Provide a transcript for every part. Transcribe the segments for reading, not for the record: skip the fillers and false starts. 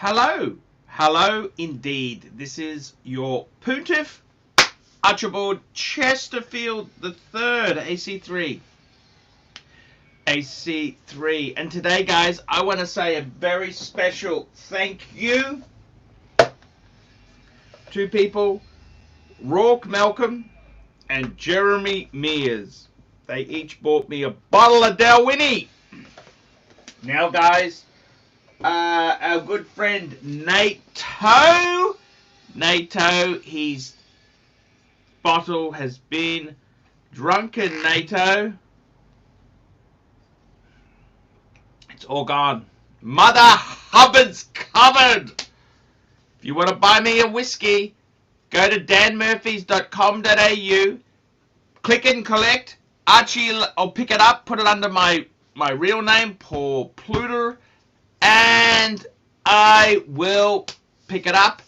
Hello. Hello indeed. This is your Pontiff, Archibald Chesterfield the Third, AC3. AC3. And today, guys, I want to say a very special thank you to people, Rourke Malcolm and Jeremy Mears. They each bought me a bottle of Dalwhinnie. Now, guys, our good friend NATO, his bottle has been drunken, NATO. It's all gone. Mother Hubbard's covered. If you want to buy me a whiskey, go to danmurphys.com.au, click and collect. Archie, I'll pick it up, put it under my real name, Paul Pluter, and I will pick it up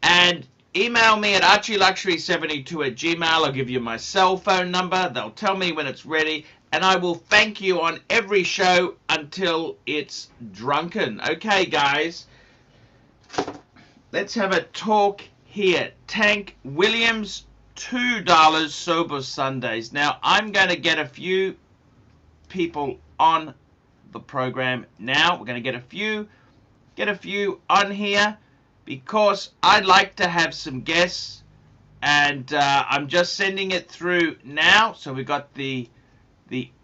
and email me at archieluxury72@gmail. I'll give you my cell phone number. They'll tell me when it's ready, and I will thank you on every show until it's drunken. Okay, guys, let's have a talk here. Tank Williams, $2 Sober Sundays. Now, I'm going to get a few people on the program now. We're going to get a few on here because I'd like to have some guests, and I'm just sending it through now. So we got the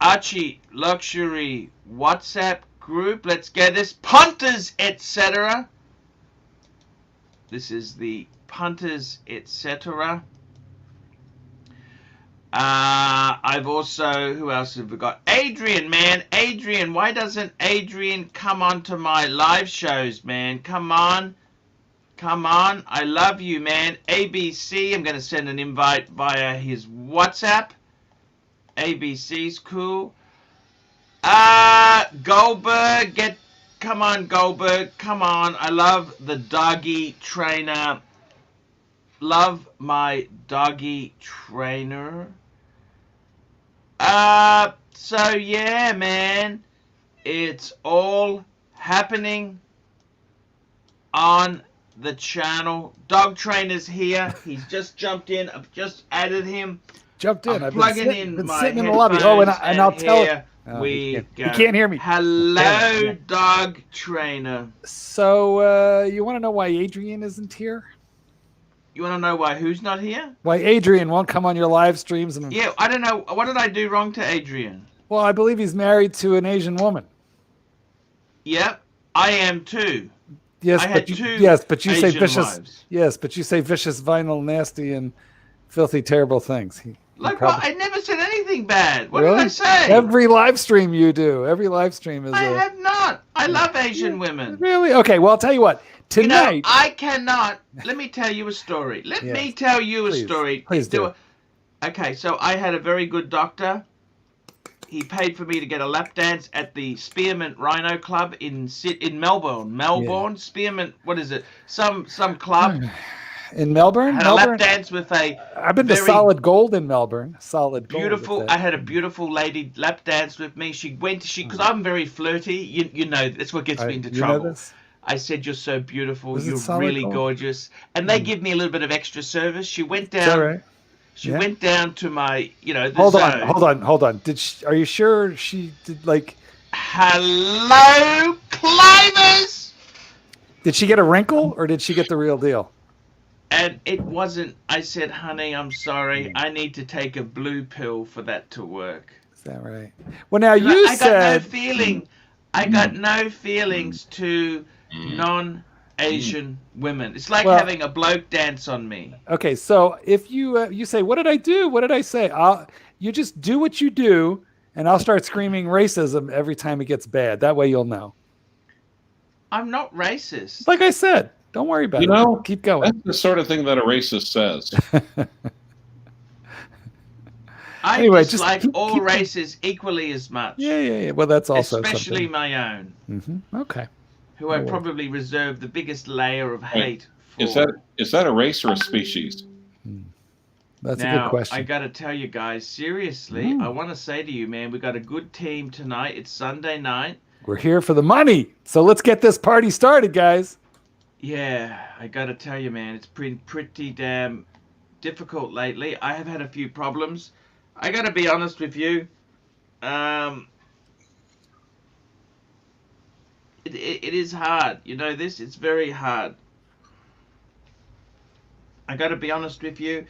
Archie Luxury WhatsApp group. Let's get this. Punters, etc. This is the Punters, etc. I've also, who else have we got? Adrian, man. Adrian, why doesn't Adrian come on to my live shows, man? Come on. Come on. I love you, man. ABC, I'm going to send an invite via his WhatsApp. ABC's cool. Goldberg, come on, Goldberg. Come on. I love the doggy trainer. Love my doggy trainer. So yeah, man, it's all happening on the channel. Dog trainer's here. He's just jumped in. I've just added him. Jumped in. I'm plugging in my sitting in the lobby. Oh, and I'll tell you. We go. You can't hear me. Hello, dog trainer. So you want to know why Adrian isn't here? You want to know why who's not here? Why Adrian won't come on your live streams? And yeah, I don't know. What did I do wrong to Adrian? Well, I believe he's married to an Asian woman. Yep, I am too. Yes, but you say vicious. Wives. Yes, but you say vicious, vinyl, nasty, and filthy, terrible things. Like what? I never said anything bad. What really? did I say? Every live stream you do. Every live stream is. I have not. I love Asian women. Really? Okay. Well, I'll tell you what. Tonight, you know, I cannot. Let me tell you a story. Let me tell you a story. Please do. Okay, so I had a very good doctor. He paid for me to get a lap dance at the Spearmint Rhino Club in Melbourne. Melbourne, Spearmint. What is it? Some club in Melbourne. I had a lap dance with a. I've been to Solid Gold in Melbourne. Solid Gold. Beautiful. I had a beautiful lady lap dance with me. Because I'm very flirty. You know, that's what gets me into trouble. You know this? I said, you're so beautiful. You're really gorgeous. And they give me a little bit of extra service. She went down. Is that right? She went down to my, the Hold zone. on. Are you sure she did, like... Hello, climbers! Did she get a wrinkle, or did she get the real deal? And it wasn't... I said, honey, I'm sorry. I need to take a blue pill for that to work. Is that right? Well, now you said... I got no feelings to non-Asian women. It's like having a bloke dance on me. Okay, so if you say, what did I do? What did I say? You just do what you do, and I'll start screaming racism every time it gets bad. That way you'll know. I'm not racist. Like I said, don't worry about it. Keep going. That's the sort of thing that a racist says. I dislike all races equally as much. Yeah. Well, that's also especially something. my own. Mm-hmm. Okay. Who I probably reserve the biggest layer of hate for. Is that a race or a species? That's a good question. I got to tell you guys, seriously, I want to say to you, man, we got a good team tonight. It's Sunday night. We're here for the money. So let's get this party started, guys. Yeah, I gotta tell you, man, it's pretty damn difficult lately. I have had a few problems. I gotta be honest with you. Um, it is hard. You know this? It's very hard. I gotta be honest with you.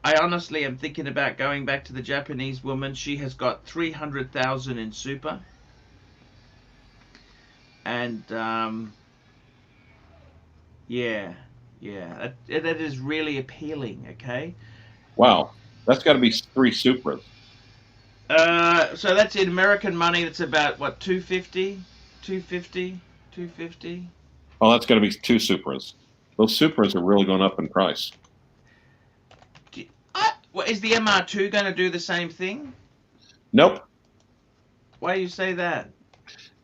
I honestly am thinking about going back to the Japanese woman. She has got 300,000 in super. And, yeah, yeah, that is really appealing, okay? Wow, that's got to be 3 Supras. So that's in American money. That's about what, 250, 250, 250. Oh, that's got to be 2 Supras. Those Supras are really going up in price. Well, is the MR2 going to do the same thing? Nope. Why do you say that?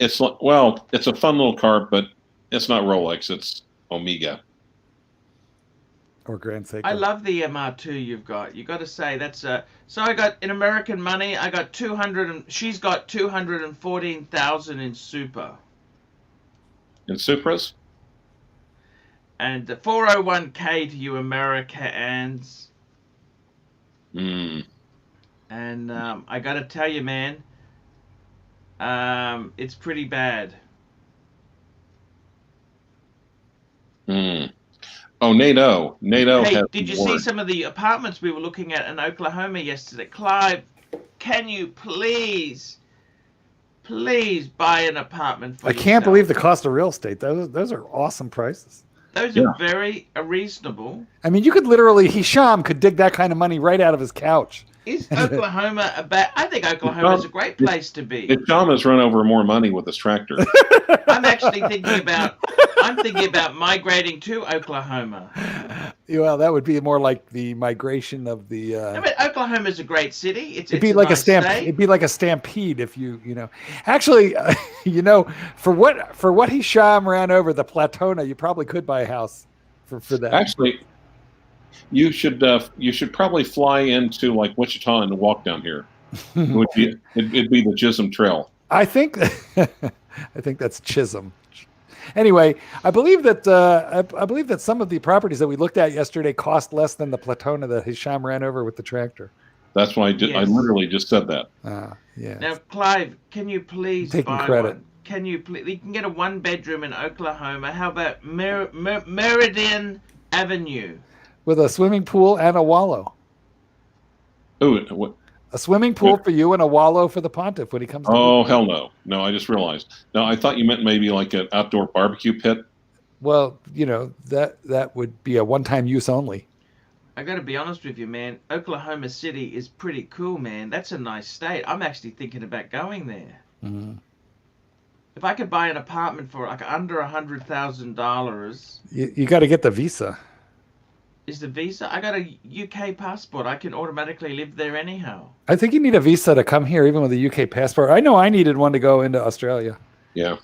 It's well, it's a fun little car, but it's not Rolex. It's Omega. Or Grand Seiko. I love the MR2 you've got. You got to say that's a. So I got in American money. I got 200. She's got 214,000 in super. In Supras? And the 401k to you Americans. Hmm. And I got to tell you, man, it's pretty bad. Hmm. Oh, NATO. NATO Hey, has did you word. see some of the apartments we were looking at in Oklahoma yesterday? Clive, can you please buy an apartment for I yourself? can't believe the cost of real estate. Those are awesome prices. Those Yeah. are very reasonable. I mean, you could literally, Hisham could dig that kind of money right out of his couch. Is Oklahoma a bad? I think Oklahoma is a great place to be. Isham has run over more money with his tractor. I'm actually thinking about. I'm thinking about migrating to Oklahoma. Well, that would be more like the migration of the. I mean, Oklahoma is a great city. It'd be like nice a stampede. state. It'd be like a stampede if you know. Actually, for what Hisham ran over the Platona, you probably could buy a house for that. Actually, you should probably fly into like Wichita and walk down here. It'd be the Chisholm Trail. I think that's Chisholm. Anyway, I believe that some of the properties that we looked at yesterday cost less than the Platona that Hisham ran over with the tractor. That's why I did. Yes. I literally just said that. Yeah. Now, Clive, can you please Taking buy credit. one? Can you please? You can get a 1-bedroom in Oklahoma. How about Meridian Avenue? With a swimming pool and a wallow. Ooh, what? A swimming pool for you and a wallow for the pontiff when he comes. Oh, hell no. No, I just realized. No, I thought you meant maybe like an outdoor barbecue pit. Well, that would be a one-time use only. I got to be honest with you, man. Oklahoma City is pretty cool, man. That's a nice state. I'm actually thinking about going there. Mm-hmm. If I could buy an apartment for like under $100,000, You got to get the visa. is the visa? I got a UK passport. I can automatically live there anyhow. I think you need a visa to come here, even with a UK passport. I know I needed one to go into Australia. Yeah.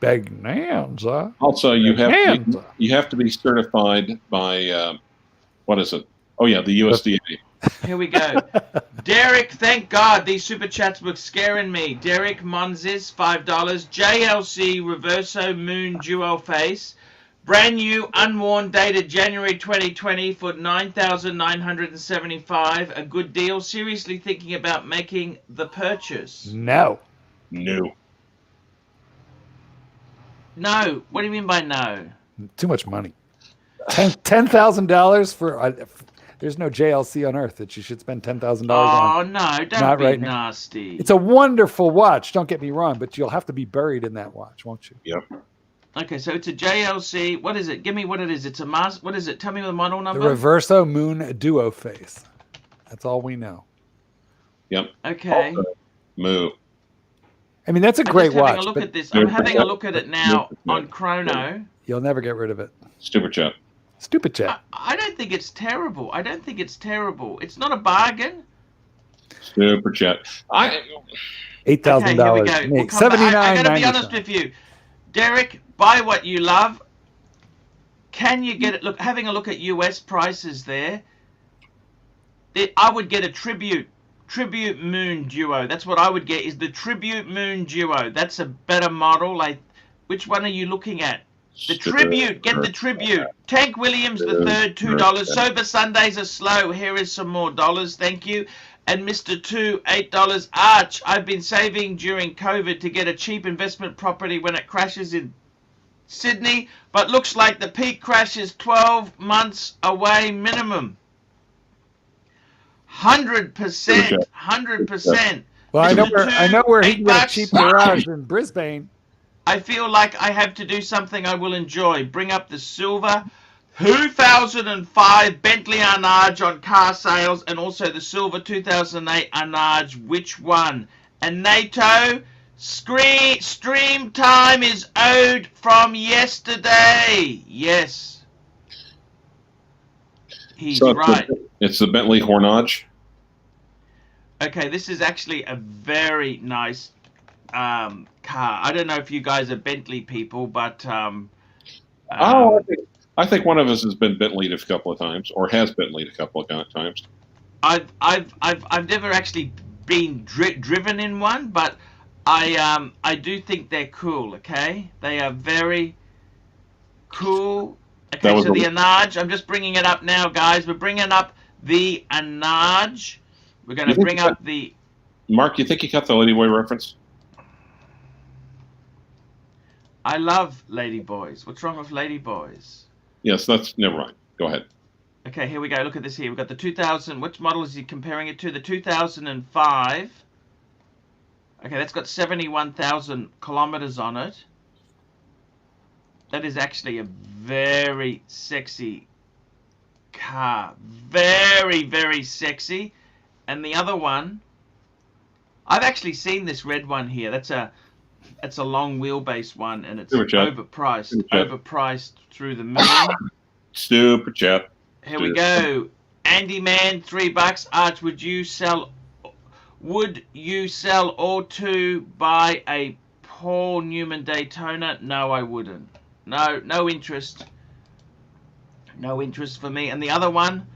Bonanza. Also, you Bonanza. have to be certified by what is it? Oh yeah, the USDA. Here we go. Derek, thank God these super chats were scaring me. Derek Monzis, $5. JLC Reverso Moon Duo Face. Brand new, unworn, dated January 2020 for $9,975. A good deal. Seriously thinking about making the purchase. No. No. No. What do you mean by no? Too much money. $10,000 for. There's no JLC on earth that you should spend $10,000 on. Oh, no. Don't Not be right now. nasty. It's a wonderful watch. Don't get me wrong, but you'll have to be buried in that watch, won't you? Yep. Okay, so it's a JLC. What is it? Give me what it is. It's a mass. What is it? Tell me the model The number. Reverso Moon Duo Face. That's all we know. Yep. Okay. Moo. I mean, that's a I'm great just having watch, a look but at this. I'm having a look at it now on Chrono. you'll never get rid of it. Stupid chat. Stupid chat. I don't think it's terrible. I don't think it's terrible. It's not a bargain. Stupid chat. $8,000. Okay, here we go. We'll come back. I gotta be honest $79.95. with you, Derek. Buy what you love. Can you get it? Look, having a look at US prices there. I would get a Tribute Moon Duo. That's what I would get. Is the Tribute Moon Duo. That's a better model. Like, which one are you looking at? The tribute, get the tribute. Tank Williams the third, $2. Sober Sundays are slow. Here is some more dollars, thank you. And Mr. 2, $8. Arch, I've been saving during COVID to get a cheap investment property when it crashes in Sydney, but looks like the peak crash is 12 months away minimum. 100%, 100%. Well, I know where he can get a $8. cheap garage in Brisbane. I feel like I have to do something I will enjoy. Bring up the silver 2005 Bentley Arnage on car sales, and also the silver 2008 Arnage. Which one? And NATO, stream time is owed from yesterday. Yes. He's So right. It's the Bentley Hornage. Okay, this is actually a very nice car. I don't know if you guys are Bentley people, but I think one of us has been Bentleyed a couple of times, or has Bentleyed a couple of times. I've never actually been driven in one, but I do think they're cool. Okay, they are very cool. Okay, so the Arnage. I'm just bringing it up now, guys. We're bringing up the Arnage. We're going to bring up the. Mark, you think you got the Ladyboy reference? I love Ladyboys. What's wrong with Ladyboys? Yes, that's never mind. Go ahead. Okay, here we go. Look at this here. We've got the 2000. Which model is he comparing it to? The 2005. Okay, that's got 71,000 kilometers on it. That is actually a very sexy car. Very, very sexy. And the other one, I've actually seen this red one here. That's a long wheelbase one, and it's overpriced. Overpriced through the moon. Super chat. Here we go. Andy Man, $3. Arch, would you sell or to buy a Paul Newman Daytona? No, I wouldn't. No interest. No interest for me. And the other one,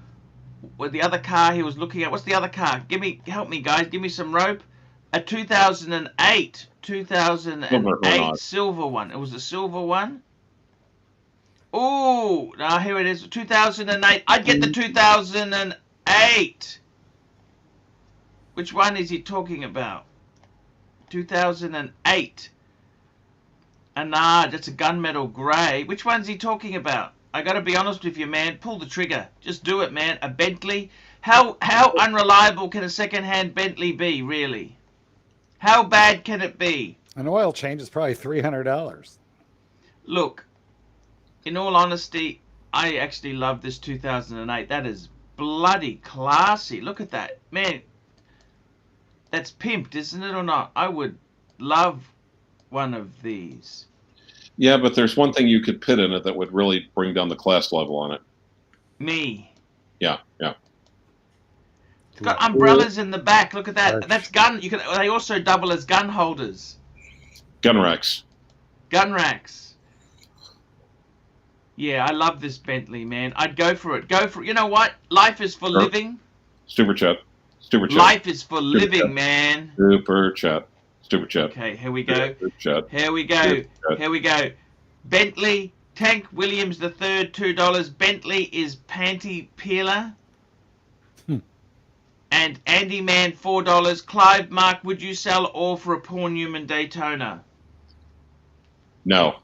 with the other car he was looking at, what's the other car? Help me, guys. Give me some rope. A 2008 silver one. It was a silver one. Oh, now here it is. 2008. I'd get the 2008. Which one is he talking about? 2008. That's a gunmetal grey. Which one's he talking about? I gotta be honest with you, man. Pull the trigger. Just do it, man. A Bentley. How unreliable can a second-hand Bentley be, really? How bad can it be? An oil change is probably $300. Look, in all honesty, I actually love this 2008. That is bloody classy. Look at that. Man, that's pimped, isn't it, or not? I would love one of these. Yeah, but there's one thing you could put in it that would really bring down the class level on it. Me. Yeah. It's got umbrellas in the back. Look at that. That's gun. They also double as gun holders. Gun racks. Gun racks. Yeah, I love this Bentley, man. I'd go for it. You know what? Life is for living. Super chat. Life is for living, man. Super chat. Okay, here we go. Here we go. Bentley, Tank Williams the third, $2. Bentley is panty peeler. And Andy Man, $4. Clive Mark, would you sell all for a Paul Newman Daytona? No.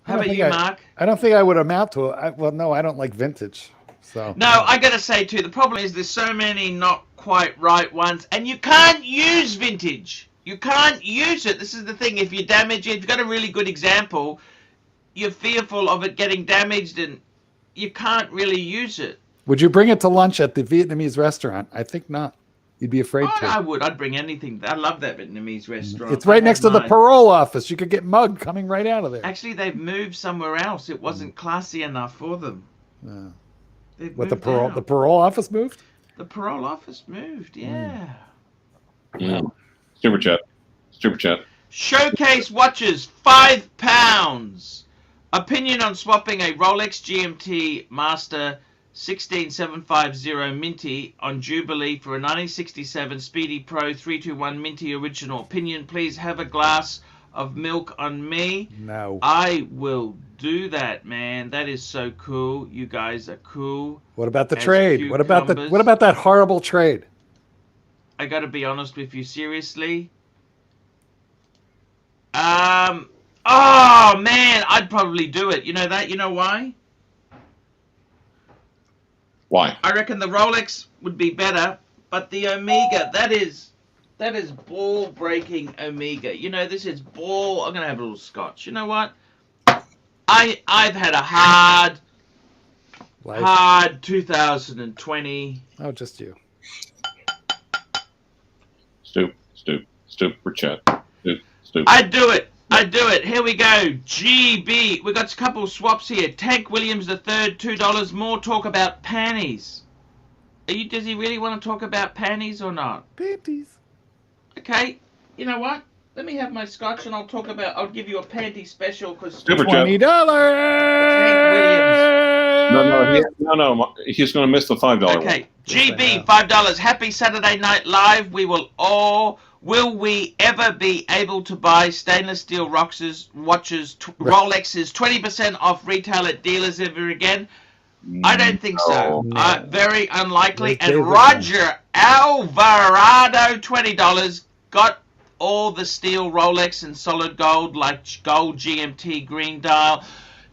How about you, Mark? I don't think I would amount to it. No, I don't like vintage. So no, I gotta say too, the problem is there's so many not quite right ones, and you can't use vintage. You can't use it. This is the thing. If you damage it, if you've got a really good example, you're fearful of it getting damaged, and you can't really use it. Would you bring it to lunch at the Vietnamese restaurant? I think not. You'd be afraid to. I would. I'd bring anything. I love that Vietnamese restaurant. It's right next to the parole office. You could get mugged coming right out of there. Actually, they've moved somewhere else. It wasn't classy enough for them. What, the parole office moved? The parole office moved, yeah. Super chat. Showcase watches, £5. Opinion on swapping a Rolex GMT Master 16750 Minty on Jubilee for a 1967 Speedy Pro 321 Minty original. Opinion, please have a glass of milk on me. No. I will do that, man. That is so cool. You guys are cool. What about the As trade? What about cucumbers. that horrible trade? I gotta be honest with you, seriously. Oh man, I'd probably do it. You know that? You know why? Why? I reckon the Rolex would be better, but the Omega, that is ball breaking Omega. You know, this is ball. I'm gonna have a little scotch. You know what? I've had a hard 2020. Oh, just you. Stoop for Chet. Stoop. I'd do it. Here we go. GB. We got a couple of swaps here. Tank Williams III, $2 more. Talk about panties. Does he really want to talk about panties or not? Panties. Okay. You know what? Let me have my scotch and I'll give you a panty special because $20. Tank Williams. No. He's going to miss the $5 one. Okay. GB, $5. Happy Saturday Night Live. Will we ever be able to buy stainless steel watches, Rolexes, 20% off retail at dealers ever again? I don't think so. No. Very unlikely. There's And David Roger Alvarado, $20, got all the steel Rolex and solid gold, like gold GMT green dial,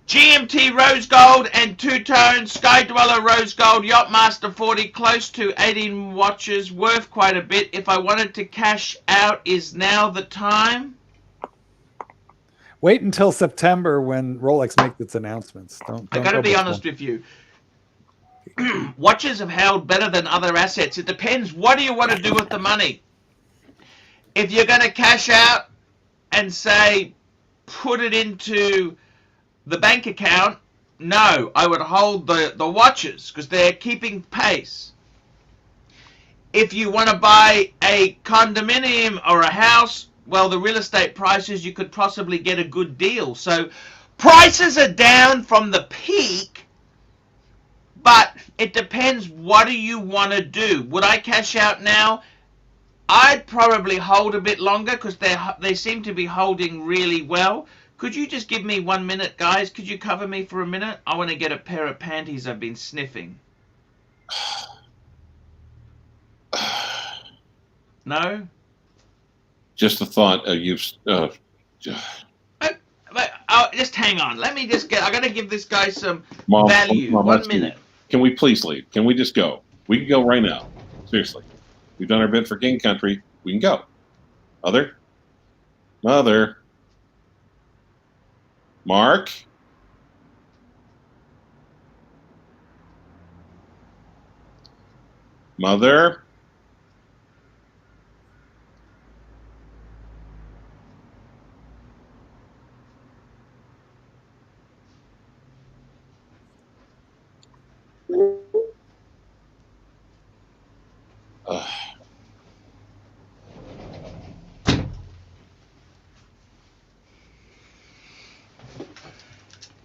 GMT rose gold and two-tone Sky Dweller rose gold, Yachtmaster 40, close to 18 watches, worth quite a bit. If I wanted to cash out, is now the time? Wait until September when Rolex makes its announcements. I gotta be honest with you. Watches have held better than other assets. It depends. What do you want to do with the money? If you're going to cash out and say, put it into the bank account, no, I would hold the watches because they're keeping pace. If you want to buy a condominium or a house, well, the real estate prices, you could possibly get a good deal. So prices are down from the peak, but it depends. What do you want to do? Would I cash out now? I'd probably hold a bit longer because they seem to be holding really well. Could you just give me 1 minute, guys? Could you cover me for a minute? I want to get a pair of panties I've been sniffing. No? Just the thought Just hang on. Let me just I got to give this guy some Mom, value. Mom, 1 minute. Can we please leave? Can we just go? We can go right now. Seriously. We've done our bid for King Country. We can go. Mother? Mark? Mother?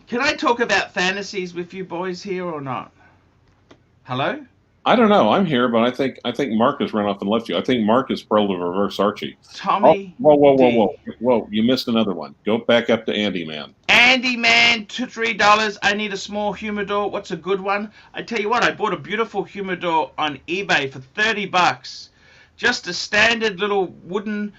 Can I talk about fantasies with you boys here or not? Hello? I don't know. I'm here, but I think Mark has run off and left you. I think Mark is probably reverse Archie. Tommy. Oh, whoa! You missed another one. Go back up to Andy Man. Andy Man, $3. I need a small humidor. What's a good one? I tell you what, I bought a beautiful humidor on eBay for $30. Just a standard little wooden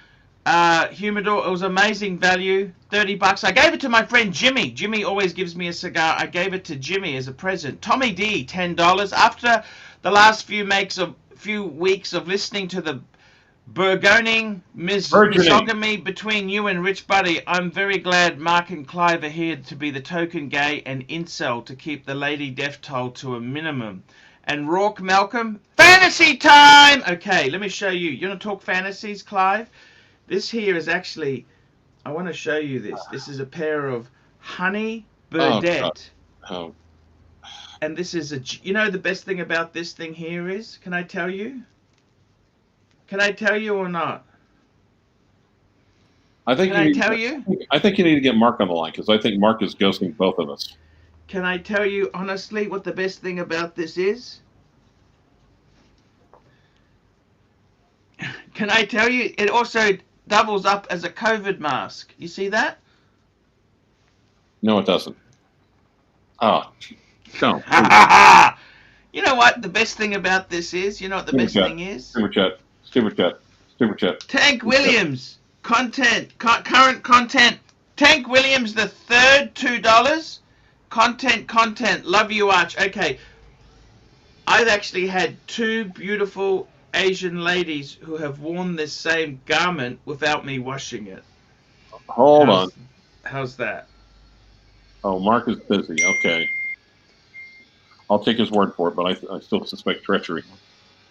humidor. It was amazing value. $30. I gave it to my friend Jimmy. Jimmy always gives me a cigar. I gave it to Jimmy as a present. Tommy D, $10. After the last few weeks of listening to the burgeoning misogyny between you and Rich Buddy, I'm very glad Mark and Clive are here to be the token gay and incel to keep the lady death toll to a minimum. And Rourke Malcolm, fantasy time! Okay, let me show you. You want to talk fantasies, Clive? This here is actually, I want to show you this. This is a pair of Honey Burdette. Oh. And this is you know the best thing about this thing here is, can I tell you? Can I tell you or not? I think Can I tell you? I think you need to get Mark on the line because I think Mark is ghosting both of us. Can I tell you honestly what the best thing about this is? Can I tell you? It also doubles up as a COVID mask. You see that? No, it doesn't. Oh, don't. You know what the best thing about this is? You know what the best thing is? Super chat. Tank Williams, current content. Tank Williams the third, $2. Content. Love you, Arch. Okay. I've actually had 2 beautiful Asian ladies who have worn this same garment without me washing it. Hold on. How's that? Oh, Mark is busy. Okay. I'll take his word for it, but I still suspect treachery.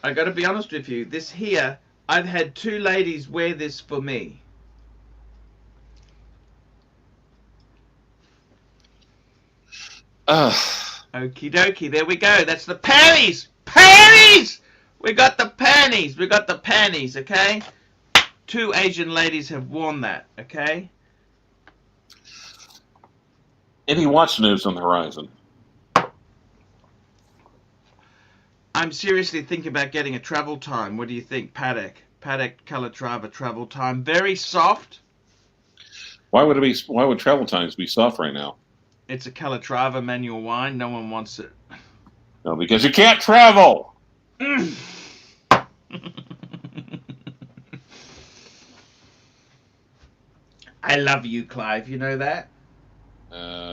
I got to be honest with you. This here, I've had 2 ladies wear this for me. Okie dokie, there we go. That's the panties! Panties! We got the panties, okay? 2 Asian ladies have worn that, okay? Any watch news on the horizon? I'm seriously thinking about getting a travel time. What do you think, Paddock? Paddock Calatrava travel time. Very soft. Why would travel times be soft right now? It's a Calatrava manual wine. No one wants it. No, because you can't travel. I love you, Clive. You know that?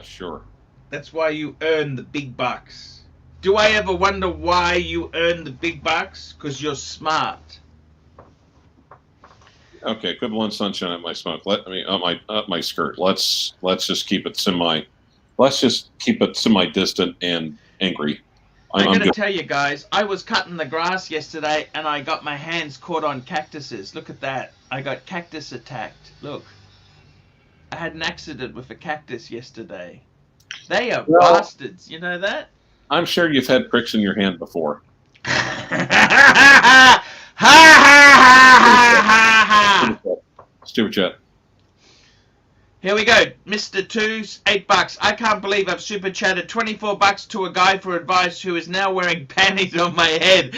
Sure. That's why you earn the big bucks. Do I ever wonder why you earn the big bucks? Because you're smart. Okay, quit blowing sunshine at my smoke. Up my skirt. Let's just keep it semi-distant and angry. I gotta tell you guys, I was cutting the grass yesterday and I got my hands caught on cactuses. Look at that. I got cactus attacked. Look. I had an accident with a cactus yesterday. They are bastards. You know that? I'm sure you've had pricks in your hand before. Stupid chat. Here we go. Mr. 2's $8. I can't believe I've super chatted $24 to a guy for advice who is now wearing panties on my head.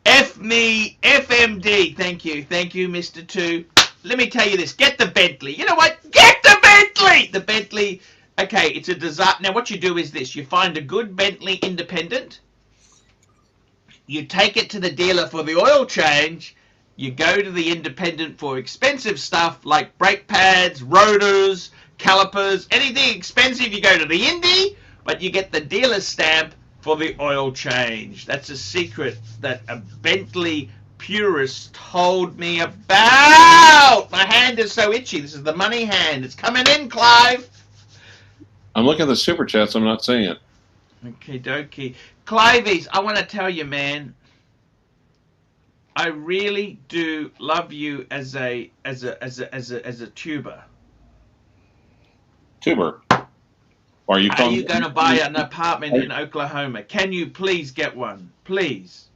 F me, FMD. Thank you, Mr. 2. Let me tell you this. Get the Bentley. You know what? Get the Bentley! The Bentley. Okay, it's a disaster. Now, what you do is this. You find a good Bentley Independent. You take it to the dealer for the oil change. You go to the Independent for expensive stuff like brake pads, rotors, calipers, anything expensive. You go to the Indy, but you get the dealer's stamp for the oil change. That's a secret that a Bentley purist told me about. My hand is so itchy. This is the money hand. It's coming in, Clive. I'm looking at the super chats. I'm not seeing it. Okie dokie. Cliveys, I want to tell you, man, I really do love you as a tuber. Tuber. Are you going to buy an apartment in Oklahoma? Can you please get one? Please.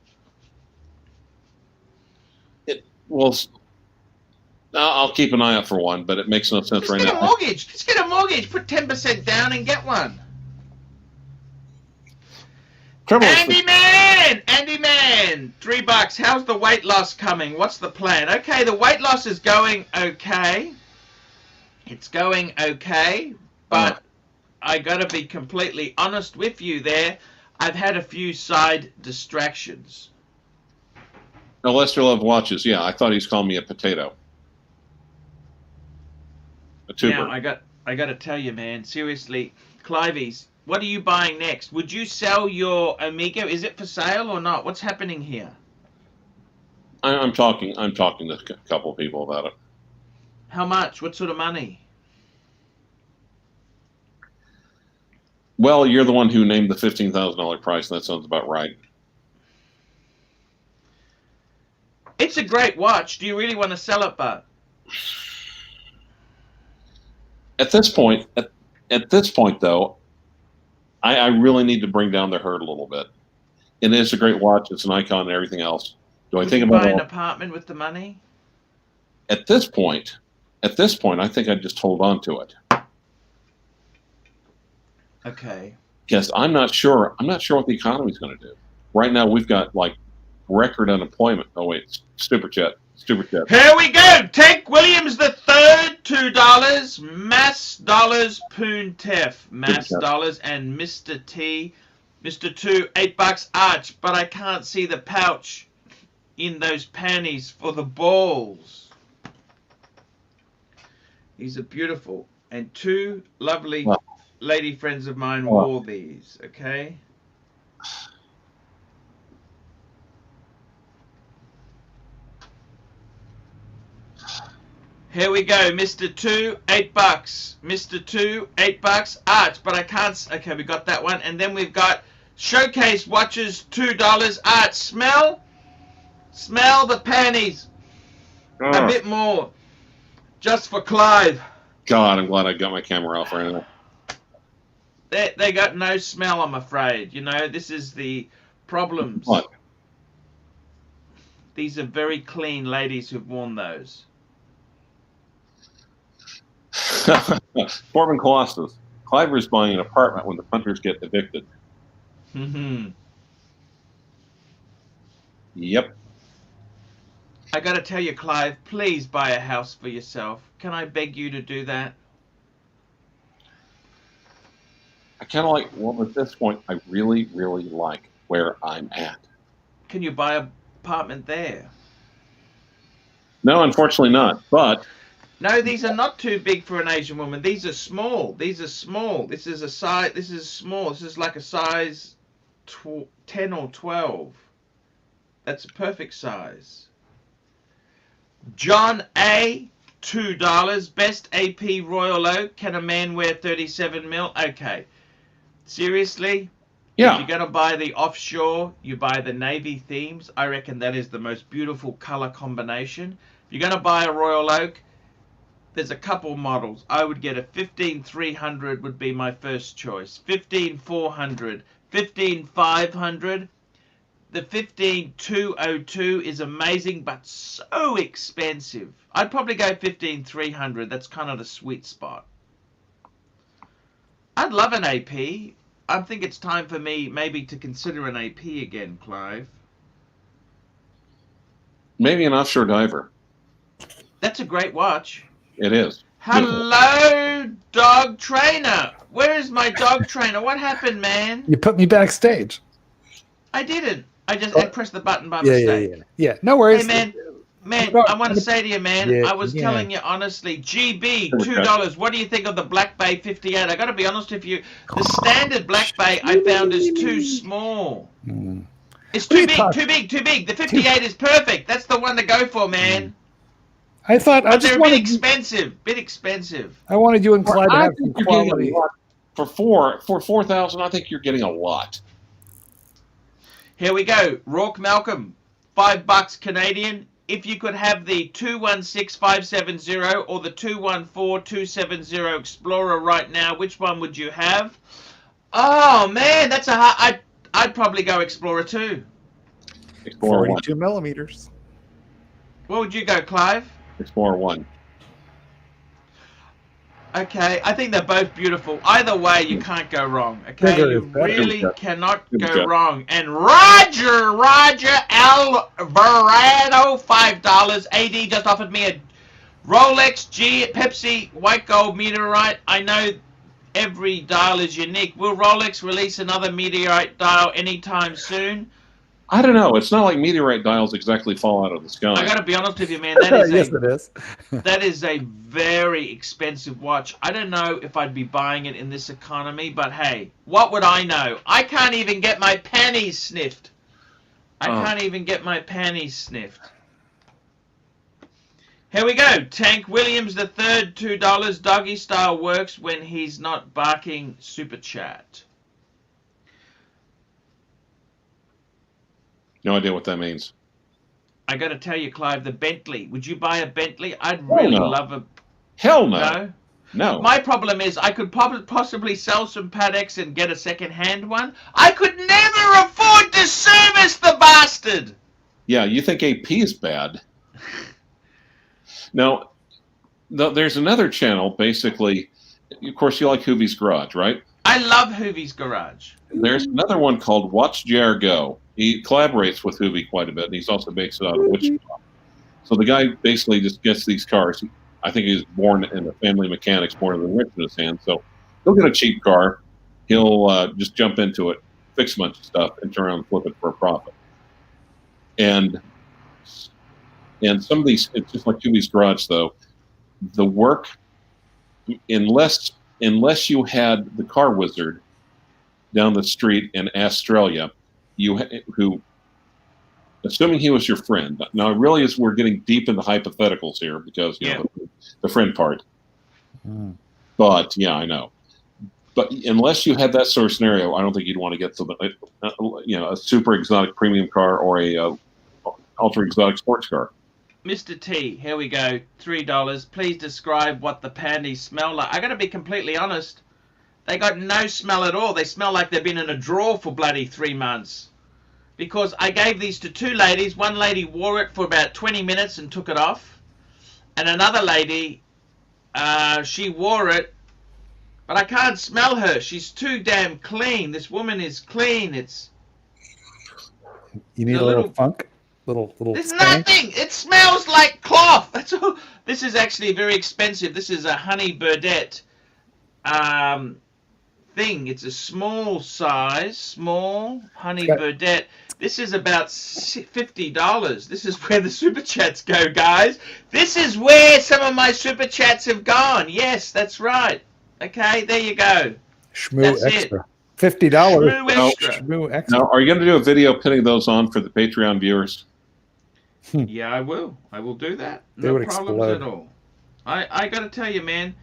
I'll keep an eye out for one, but it makes no sense right now. Just get a mortgage. Put 10% down and get one. Andy Man, $3. How's the weight loss coming? What's the plan? Okay, the weight loss is going okay. It's going okay, but I got to be completely honest with you there. I've had a few side distractions. No, Lester Love watches. Yeah, I thought he was calling me a potato. A tuber. Now, I got to tell you, man, seriously, Cliveys, what are you buying next? Would you sell your Amiga? Is it for sale or not? What's happening here? I'm talking to a couple of people about it. How much? What sort of money? Well, you're the one who named the $15,000 price, and that sounds about right. It's a great watch. Do you really want to sell it, Bud? At this point, though, I really need to bring down the herd a little bit. It is a great watch. It's an icon and everything else. Do I think about buy an apartment with the money? At this point, I think I'd just hold on to it. Okay. Because I'm not sure what the economy's going to do. Right now, we've got like record unemployment. Oh wait, super chat. Super chat. Here we go. Tank Williams the third, $2. Mass dollars, Poon Tef, Mass Super chat. dollars, and Mr. T, Mr. 2, $8. Arch, but I can't see the pouch in those panties for the balls. These are beautiful, and two lovely lady friends of mine wore these. Okay. Here we go, Mr. 2, $8. Mr. 2, $8. Arch, but I can't. Okay, we got that one, and then we've got Showcase watches, $2. Arch, smell the panties. A bit more, just for Clive. God, I'm glad I got my camera off right now. They got no smell, I'm afraid. You know, this is the problems. What? These are very clean ladies who've worn those. Corbin Colossus. Cliver's buying an apartment when the punters get evicted. Yep. I gotta tell you, Clive, please buy a house for yourself. Can I beg you to do that? I kind of like, well, at this point, I really, really like where I'm at. Can you buy an apartment there? No, unfortunately not. But no, these are not too big for an Asian woman. These are small. These are small. This is a size. This is small. This is like a size 10 or 12. That's a perfect size. John A, $2. Best AP Royal Oak. Can a man wear 37 mil? Okay. Seriously? yeah, If you're going to buy the offshore, you buy the navy themes. I reckon that is the most beautiful color combination. If you're going to buy a Royal Oak, there's a couple models. I would get a 15300 would be my first choice. 15400, 15500. The 15202 is amazing, but so expensive. I'd probably go 15300. That's kind of the sweet spot. I'd love an AP. I think it's time for me maybe to consider an AP again, Clive. maybe an offshore diver. That's a great watch. It is. Hello, dog trainer. Where is my dog trainer? What happened, man? You put me backstage. I didn't. I pressed the button by mistake. Yeah. No worries. Hey, man, I want to say to you, man, I was telling you honestly, GB, $2. What do you think of the Black Bay 58? I got to be honest with you. The standard Black Bay I found is too small. It's too big. The 58 is perfect. That's the one to go for, man. I thought but they're a bit expensive. I wanted you and Clyde to have some quality. For 4,000, I think you're getting a lot. Here we go. Rourke Malcolm, $5 Canadian. If you could have the 216570 or the 214270 Explorer right now, which one would you have? Oh man, that's a hard. I'd probably go Explorer 2. Explorer 42 millimeters. What would you go, Clive? Explorer 1. Okay, I think they're both beautiful. Either way, you can't go wrong. Okay, you really cannot go wrong. And Roger Alvarado, $5. AD just offered me a Rolex Pepsi white gold meteorite. I know every dial is unique. Will Rolex release another meteorite dial anytime soon? I don't know. It's not like meteorite dials exactly fall out of the sky. I got to be honest with you, man. That is yes, it is. that is a very expensive watch. I don't know if I'd be buying it in this economy, but hey, what would I know? I can't even get my panties sniffed. Can't even get my panties sniffed. Here we go. Tank Williams the third, $2. Doggy style works when he's not barking. Super chat. No idea what that means. I got to tell you, Clive, the Bentley. Would you buy a Bentley? I'd really love a... Hell no. No. My problem is I could possibly sell some Patek's and get a second-hand one. I could never afford to service the bastard. Yeah, you think AP is bad. Now, there's another channel, basically. Of course, you like Hoovie's Garage, right? I love Hoovie's Garage. There's another one called Watch JR Go. He collaborates with Hoovie quite a bit, and he's also based out of Wichita. So the guy basically just gets these cars. I think he was born in a family of mechanics, born with a wrench in his hand. So he'll get a cheap car. He'll just jump into it, fix a bunch of stuff, and turn around and flip it for a profit. And some of these, it's just like Judy's Garage, though. The work, unless you had the car wizard down the street in Australia, who, assuming he was your friend. Now, really, we're getting deep into hypotheticals here because the friend part. Mm. But yeah, I know. But unless you had that sort of scenario, I don't think you'd want to get to a super exotic premium car or a ultra exotic sports car. Mr. T, here we go. $3. Please describe what the panties smell like. I got to be completely honest. They got no smell at all. They smell like they've been in a drawer for bloody 3 months. Because I gave these to two ladies. One lady wore it for about 20 minutes and took it off. And another lady, she wore it. But I can't smell her. She's too damn clean. This woman is clean. You need a little funk? Little. There's nothing. It smells like cloth. That's all. This is actually very expensive. This is a Honey Burdette thing. It's a small Honey Burdette. This is about $50. This is where the super chats go, guys. This is where some of my super chats have gone. Yes, that's right. Okay, there you go. Shmoo That's extra. it. $50. Shmoo extra. Shmoo extra. Now, are you going to do a video putting those on for the Patreon viewers? Yeah, I will. I will do that. They No would problems explode. at all. I got to tell you, man,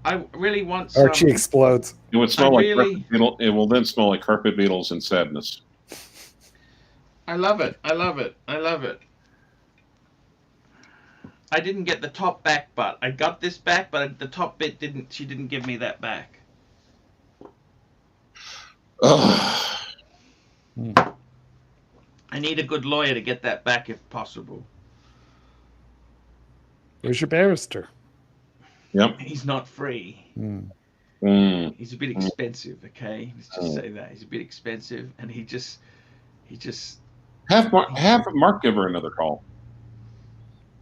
I really want some. Archie explodes. It would smell like really- carpet beetle. It will then smell like carpet beetles and sadness. I love it. I love it. I love it. I didn't get the top back butt. I got this back, but the top bit didn't. She didn't give me that back. Ugh. I need a good lawyer to get that back if possible. Where's your barrister? Yep. He's not free. Mm. He's a bit expensive. Okay, let's just say that he's a bit expensive, and he just. Have Mark give her another call,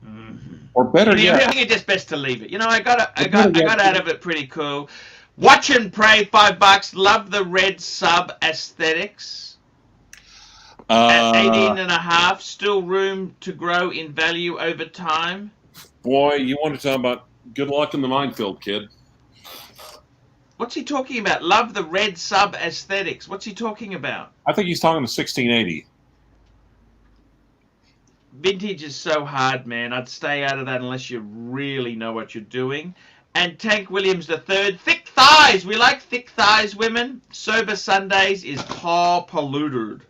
Mm-hmm. or better I yet, think it's just best to leave it. You know, I got out of it pretty cool. Watch and pray, $5. Love the red sub aesthetics. At 18.5, still room to grow in value over time. boy, you want to talk about good luck in the minefield, kid. What's he talking about? Love the red sub aesthetics. What's he talking about? I think he's talking to 1680. Vintage is so hard, man. I'd stay out of that unless you really know what you're doing. And Tank Williams III, thick thighs. We like thick thighs, women. Sober Sundays is polluted.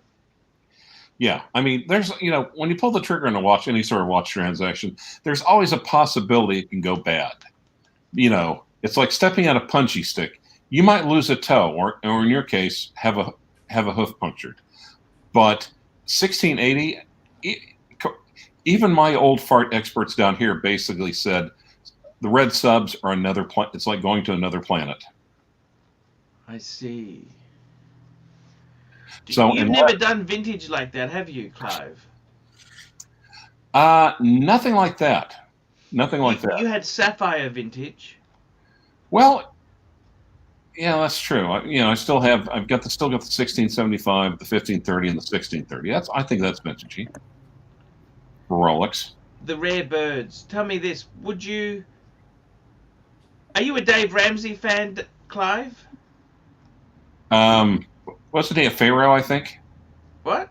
Yeah, I mean, there's, when you pull the trigger on any sort of watch transaction, there's always a possibility it can go bad. It's like stepping on a punchy stick. You might lose a toe, or in your case, have a hoof punctured. But 1680, even my old fart experts down here basically said the red subs are another planet. It's like going to another planet. I see. So You've never done vintage like that, have you, Clive? Nothing like that. Nothing like that. You had sapphire vintage. Well, yeah, that's true. I still have. I've got the 1675, the 1530, and the 1630. I think that's vintagey. For Rolex. The rare birds. Tell me this: are you a Dave Ramsey fan, Clive? Wasn't he a Pharaoh? I think. What?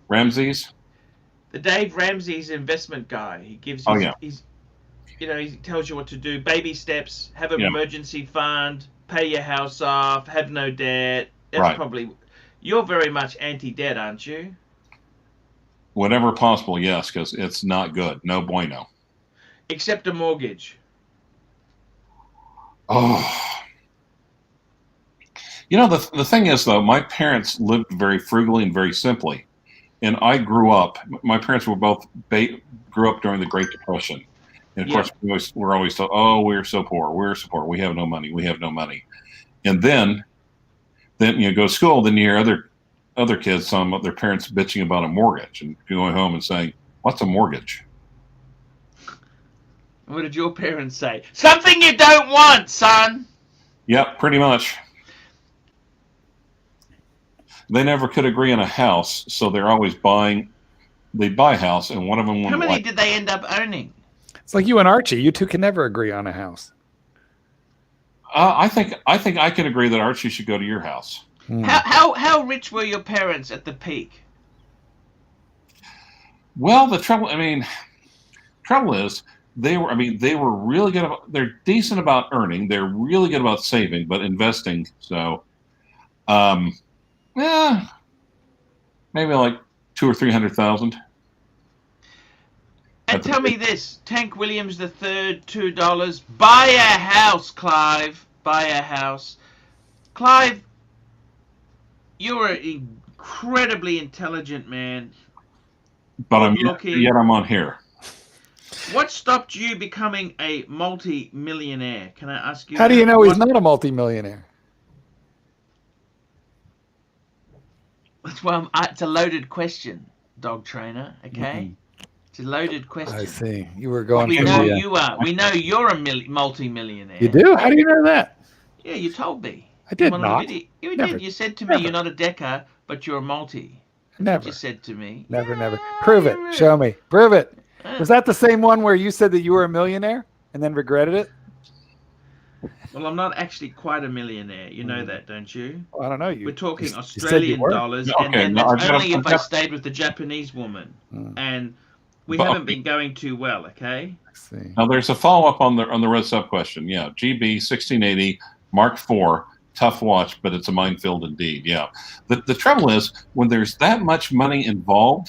Ramses. The Dave Ramsey's investment guy. He gives. He tells you what to do. Baby steps. Have an emergency fund. Pay your house off. Have no debt. That's right. Probably. You're very much anti-debt, aren't you? Whatever possible, yes, because it's not good. No bueno. Except a mortgage. Oh. The thing is, though, my parents lived very frugally and very simply. And I grew up, my parents were both, grew up during the Great Depression. And of course, we're always told, oh, we're so poor. We have no money. We have no money. And then you go to school, then you hear other kids, some of their parents bitching about a mortgage and going home and saying, What's a mortgage? What did your parents say? Something you don't want, son. Yep, pretty much. They never could agree on a house, so they're always buying. They buy a house, and one of them How wouldn't many like. did they end up owning? It's like you and Archie. You two can never agree on a house. I think I can agree that Archie should go to your house. How rich were your parents at the peak? Well, the trouble is they were really good about. They're decent about earning. They're really good about saving, but investing. So, yeah, maybe like $200,000 or $300,000. And tell me this, Tank Williams III, $2. Buy a house, Clive. Buy a house. Clive, you're an incredibly intelligent man. But Good-looking. I'm on here. What stopped you becoming a multi-millionaire? Can I ask you? How do you know he's not a multimillionaire? Well, it's a loaded question, dog trainer. Okay, it's a loaded question. I see. You were going. We know you are. We know you're a multi-millionaire. You do? How do you know that? Yeah, you told me. I did not. You Never. did. You said to me, Never. you're not a decker, but you're a multi. That's Never. what you said to me. Never, Yeah, never. Prove it. you're Show me. Prove it. right. Was that the same one where you said that you were a millionaire and then regretted it? Well, I'm not actually quite a millionaire. You know that, don't you? Well, I don't know. We're talking you said you Australian were. dollars, Okay, and no, that's only if I stayed with the Japanese woman. And we But- haven't been going too well, okay? I see. Now there's a follow up on the red sub question. Yeah, GB 1680 Mark IV, tough watch, but it's a minefield indeed. Yeah, the trouble is when there's that much money involved,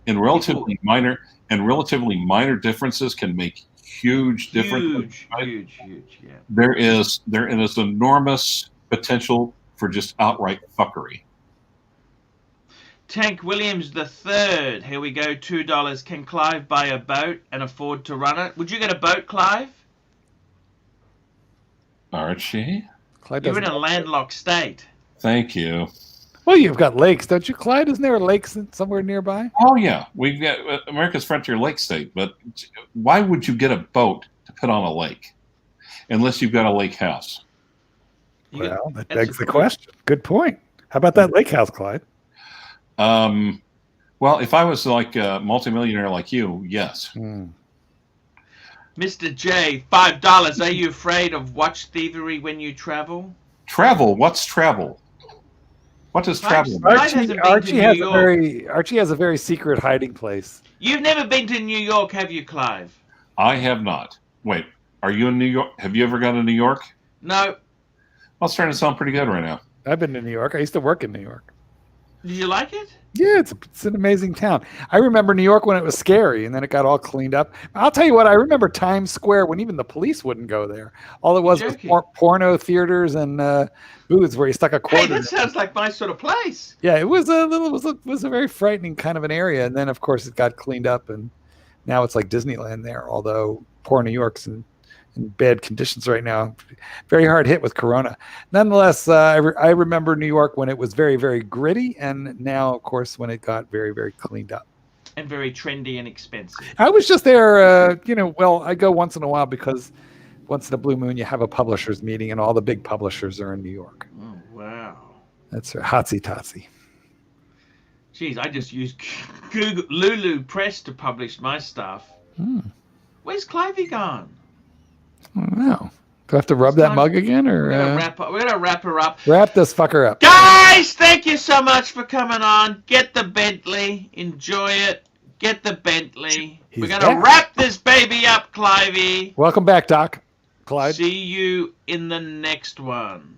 in relatively minor differences can make huge differences. Huge, yeah. There is enormous potential for just outright fuckery. Tank Williams III, here we go, $2. Can Clive buy a boat and afford to run it? Would you get a boat, Clive? Archie, Clyde You're in doesn't- a landlocked state. thank you. Well, you've got lakes, don't you, Clyde? Isn't there a lake somewhere nearby? Oh yeah, we've got America's Frontier Lake State, but why would you get a boat to put on a lake unless you've got a lake house? Well, that begs the question. Good point. How about that lake house, Clyde? Well, if I was like a multimillionaire like you, yes. Mr. J, $5. Are you afraid of watch thievery when you travel? Travel? What's travel? What does travel mean? Archie Archie has a very secret hiding place. You've never been to New York, have you, Clive? I have not. Wait, are you in New York? Have you ever gone to New York? No. Well, it's starting to sound pretty good right now. I've been to New York. I used to work in New York. Did you like it? Yeah, it's an amazing town. I remember New York when it was scary, and then it got all cleaned up. I'll tell you what, I remember Times Square when even the police wouldn't go there. All it was porno theaters and booths where you stuck a quarter. Hey, that sounds like my sort of place. Yeah, it was a very frightening kind of an area, and then of course it got cleaned up, and now it's like Disneyland there. Although poor New York's in bad conditions right now, very hard hit with Corona. Nonetheless, I remember New York when it was very, very gritty, and now, of course, when it got very, very cleaned up. And very trendy and expensive. I was just there, well, I go once in a while because once in a blue moon you have a publishers meeting, and all the big publishers are in New York. Oh, wow. That's hotsy totsy. Geez, I just used Google Lulu Press to publish my stuff. Where's Clivey gone? I don't know. Do I have to rub that mug again, or We're gonna wrap her up. Wrap this fucker up? Guys, thank you so much for coming on. Get the Bentley. Enjoy it. Get the Bentley. We're gonna wrap this baby up, Clivey. Welcome back, Doc. Clyde. See you in the next one.